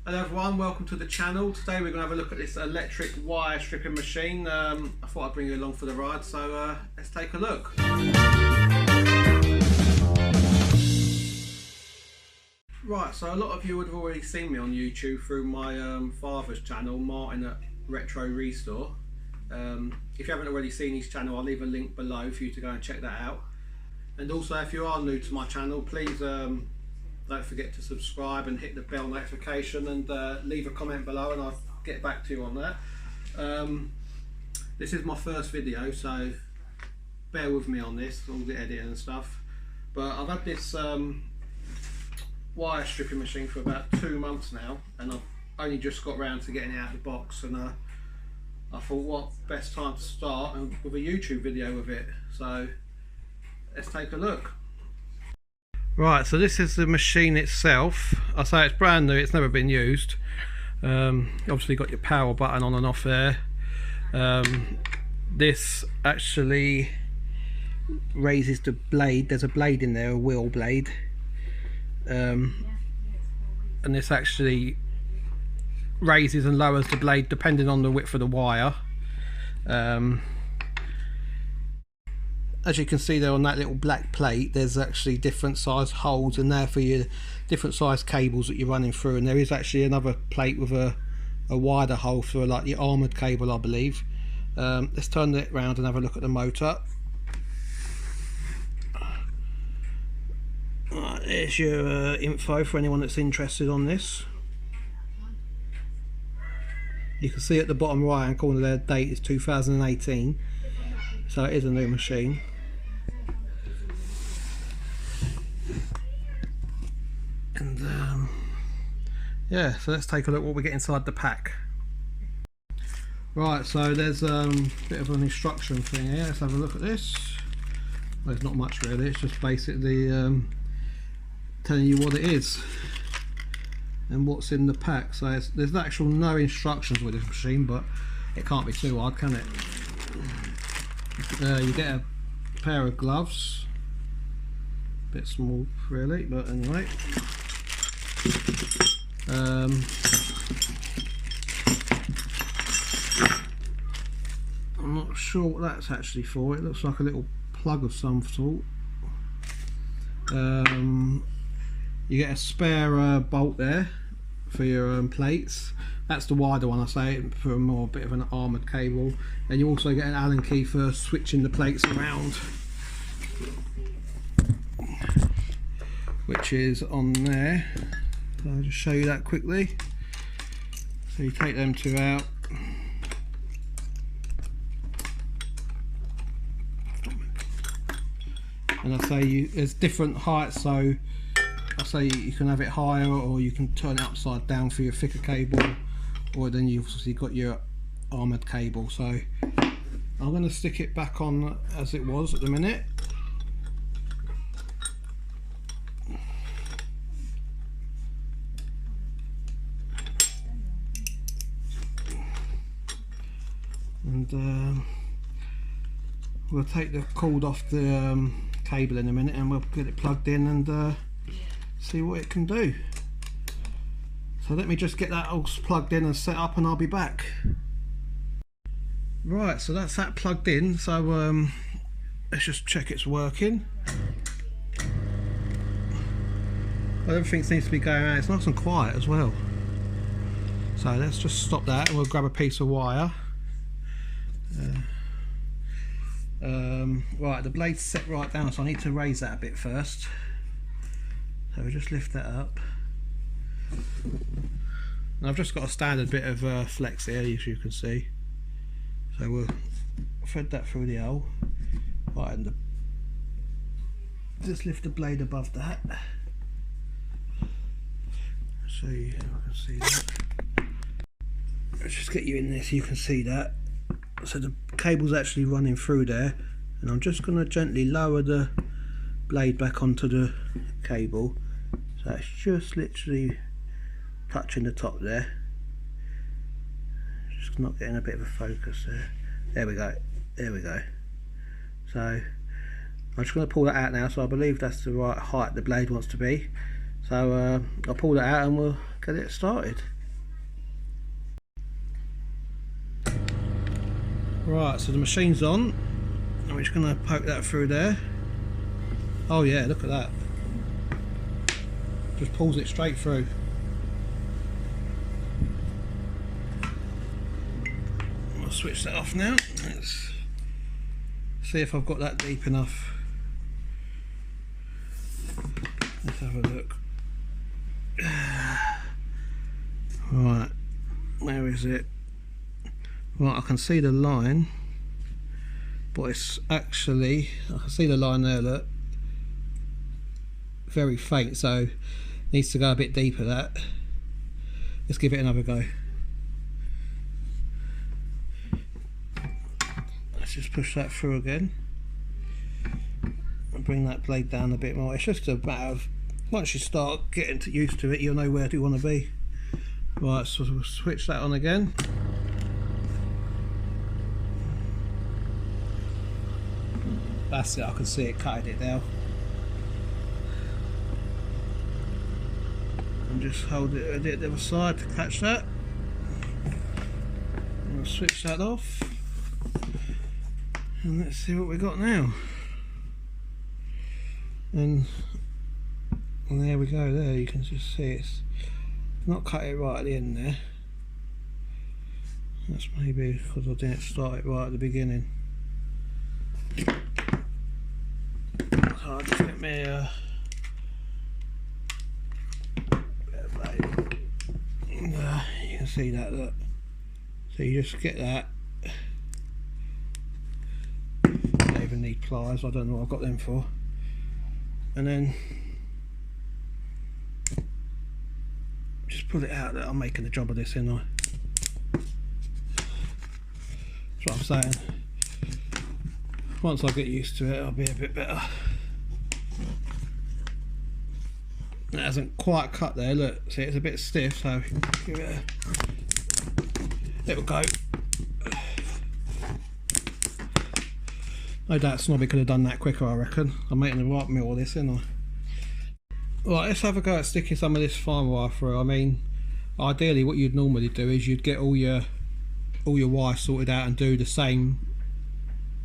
Hello everyone, welcome to the channel. Today we're going to have a look at this electric wire stripping machine. I thought I'd bring you along for the ride, so let's take a look. Right, so a lot of you would have already seen me on YouTube through my father's channel, Martin at Retro Restore. If you haven't already seen his channel, I'll leave a link below for you to go and check that out. And also, if you are new to my channel, please don't forget to subscribe and hit the bell notification and leave a comment below and I'll get back to you on that. This is my first video, so bear with me on this, all the editing and stuff. But I've had this wire stripping machine for about 2 months now, and I've only just got round to getting it out of the box, and I thought what best time to start with a YouTube video with it. So let's take a look. Right, so this is the machine itself. I say it's brand new, it's never been used. Obviously got your power button on and off there. This actually raises the blade. There's a blade in there, a wheel blade. And this actually raises and lowers the blade depending on the width of the wire. As you can see there on that little black plate, there's actually different size holes in there for your different size cables that you're running through, and there is actually another plate with a wider hole for like your armoured cable, I believe. Let's turn it round and have a look at the motor. Right, there's your info for anyone that's interested on this. You can see at the bottom right hand corner there, date is 2018, so it is a new machine. And yeah, so let's take a look what we get inside the pack. Right, so there's a bit of an instruction thing here. Let's have a look at this. Well, there's not much really, it's just basically telling you what it is and what's in the pack. So there's actual no instructions with this machine, but it can't be too hard, can it? You get a pair of gloves, a bit small really, but anyway. I'm not sure what that's actually for. It looks like a little plug of some sort. You get a spare bolt there for your plates. That's the wider one, I say, for a more bit of an armoured cable. And you also get an Allen key for switching the plates around, which is on there. So I'll just show you that quickly. So you take them two out. And I say there's different heights, so I say you can have it higher or you can turn it upside down for your thicker cable, or then you've obviously got your armoured cable. So I'm going to stick it back on as it was at the minute. And we'll take the cord off the cable in a minute, and we'll get it plugged in and see what it can do. So let me just get that all plugged in and set up, and I'll be back. Right, so that's that plugged in. So let's just check it's working. Well, everything seems to be going out. It's nice and quiet as well. So let's just stop that, and we'll grab a piece of wire. Right, the blade's set right down, so I need to raise that a bit first. So we'll just lift that up. And I've just got a standard bit of flex here, as you can see. So we'll thread that through the hole. Right, and just lift the blade above that. So you can see that. Let's just get you in there so you can see that. So the cable's actually running through there, and I'm just going to gently lower the blade back onto the cable, so it's just literally touching the top there. Just not getting a bit of a focus there. There we go, there we go. So I'm just going to pull that out now, so I believe that's the right height the blade wants to be. So I'll pull that out and we'll get it started. Right, so the machine's on. I'm just going to poke that through there. Oh yeah, look at that. Just pulls it straight through. I'll switch that off now. Let's see if I've got that deep enough. Let's have a look. Right, where is it? Right, I can see the line, but it's actually, I can see the line there, look, very faint, so needs to go a bit deeper. That, let's give it another go. Let's just push that through again and bring that blade down a bit more. It's just a matter of, once you start getting used to it, you'll know where you want to be. Right, so we'll switch that on again. That's it, I can see it cutting it now. And just hold it at the other side to catch that. And we'll switch that off. And let's see what we got now. And there we go, there you can just see it's not cut it right at the end there. That's maybe because I didn't start it right at the beginning. So I'll just get me bit of blade. You can see that, look. So you just get that. Don't even need pliers, I don't know what I've got them for. And then just pull it out. That I'm making a job of this, ain't I? That's what I'm saying. Once I get used to it, I'll be a bit better. It hasn't quite cut there, look. See, it's a bit stiff, so give it a... There we go. No doubt Snobby could have done that quicker, I reckon. I'm making the right meal of this, ain't I? Right, let's have a go at sticking some of this fine wire through. I mean, ideally what you'd normally do is you'd get all your wire sorted out and do the same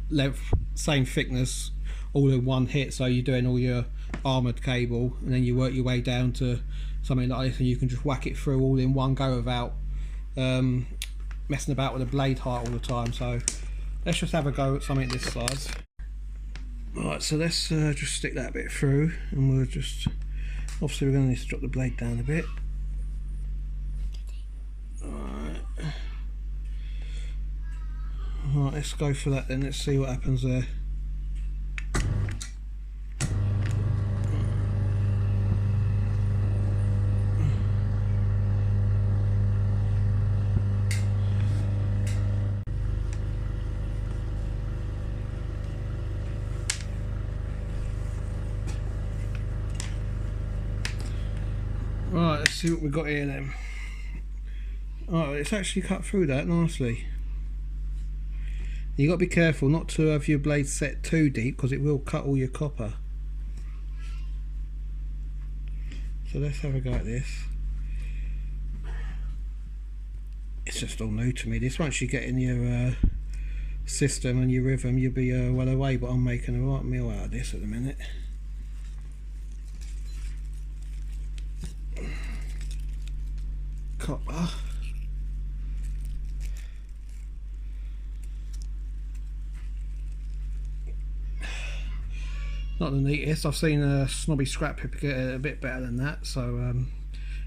length, same thickness, all in one hit. So you're doing all your armoured cable, and then you work your way down to something like this, and you can just whack it through all in one go without messing about with the blade height all the time. So let's just have a go at something this size. Right, so let's just stick that bit through, and we'll just, obviously we're going to need to drop the blade down a bit. Right, let's go for that then, let's see what happens there. Right, let's see what we've got here then. Oh, it's actually cut through that nicely. You got to be careful not to have your blade set too deep, because it will cut all your copper. So let's have a go at this. It's just all new to me this. Once you get in your system and your rhythm, you'll be well away, but I'm making a right meal out of this at the minute. Copper. Not the neatest. I've seen Snobby Scrap Pipper get a bit better than that. So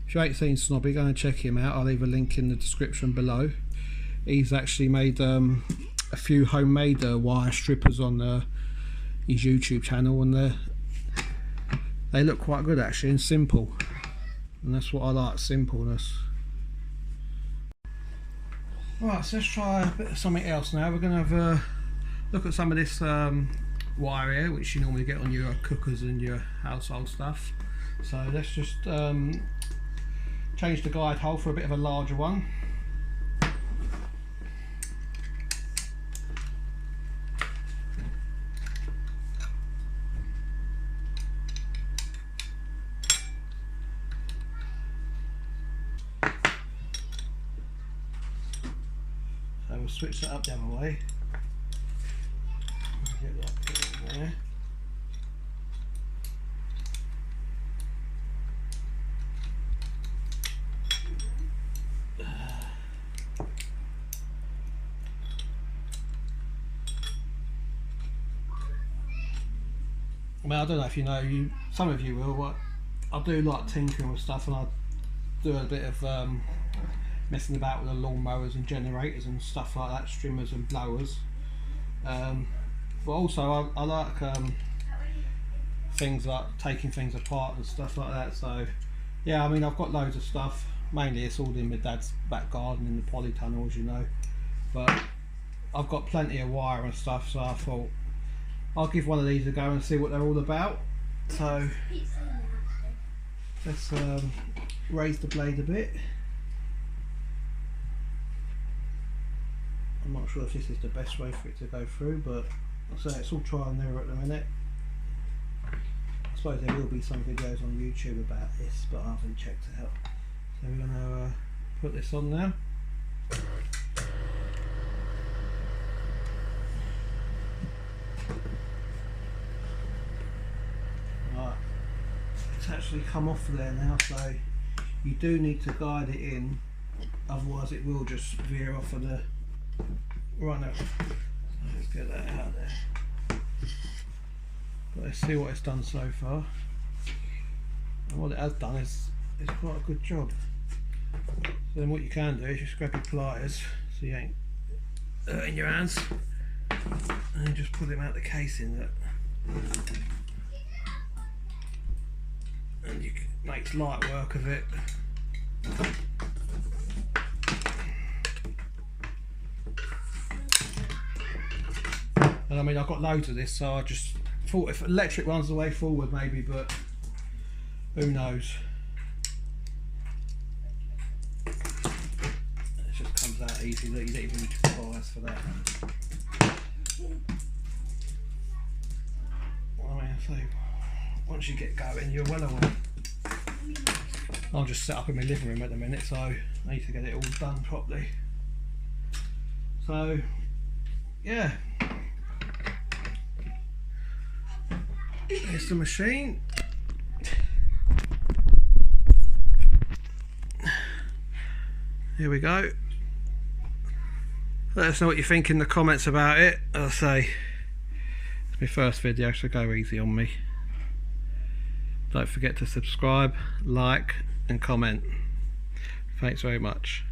if you ain't seen Snobby, go and check him out. I'll leave a link in the description below. He's actually made a few homemade wire strippers on his YouTube channel, and they look quite good actually, and simple. And that's what I like, simpleness. Right, so let's try a bit of something else now. We're going to have a look at some of this wire here, which you normally get on your cookers and your household stuff. So let's just change the guide hole for a bit of a larger one. switch that up the other way. Get that put in there. Well, I don't know if you know, some of you will, but I do like tinkering with stuff, and I do a bit of messing about with the lawnmowers and generators and stuff like that, strimmers and blowers. But also I like things like taking things apart and stuff like that. So yeah, I mean, I've got loads of stuff. Mainly it's all in my dad's back garden in the polytunnel, as you know. But I've got plenty of wire and stuff, so I thought I'll give one of these a go and see what they're all about. So let's raise the blade a bit. I'm not sure if this is the best way for it to go through, but I'll say it's all trial and error at the minute. I suppose there will be some videos on YouTube about this, but I haven't checked it out. So we're going to put this on now. Right, it's actually come off there now, so you do need to guide it in, otherwise it will just veer off of the. Right now, so let's get that out of there. But let's see what it's done so far. And what it has done is it's quite a good job. So then what you can do is just grab your pliers so you ain't hurting your hands, and just pull them out the casing. That, and you can make light work of it. And I mean, I've got loads of this, so I just thought if electric runs the way forward maybe, but who knows. It just comes out easy, that you don't even need pliers for that. I mean, so once you get going, you're well away. I'll just set up in my living room at the minute, so I need to get it all done properly. So yeah, here's the machine. Here we go. Let us know what you think in the comments about it. As I say, it's my first video, so go easy on me. Don't forget to subscribe, like and comment. Thanks very much.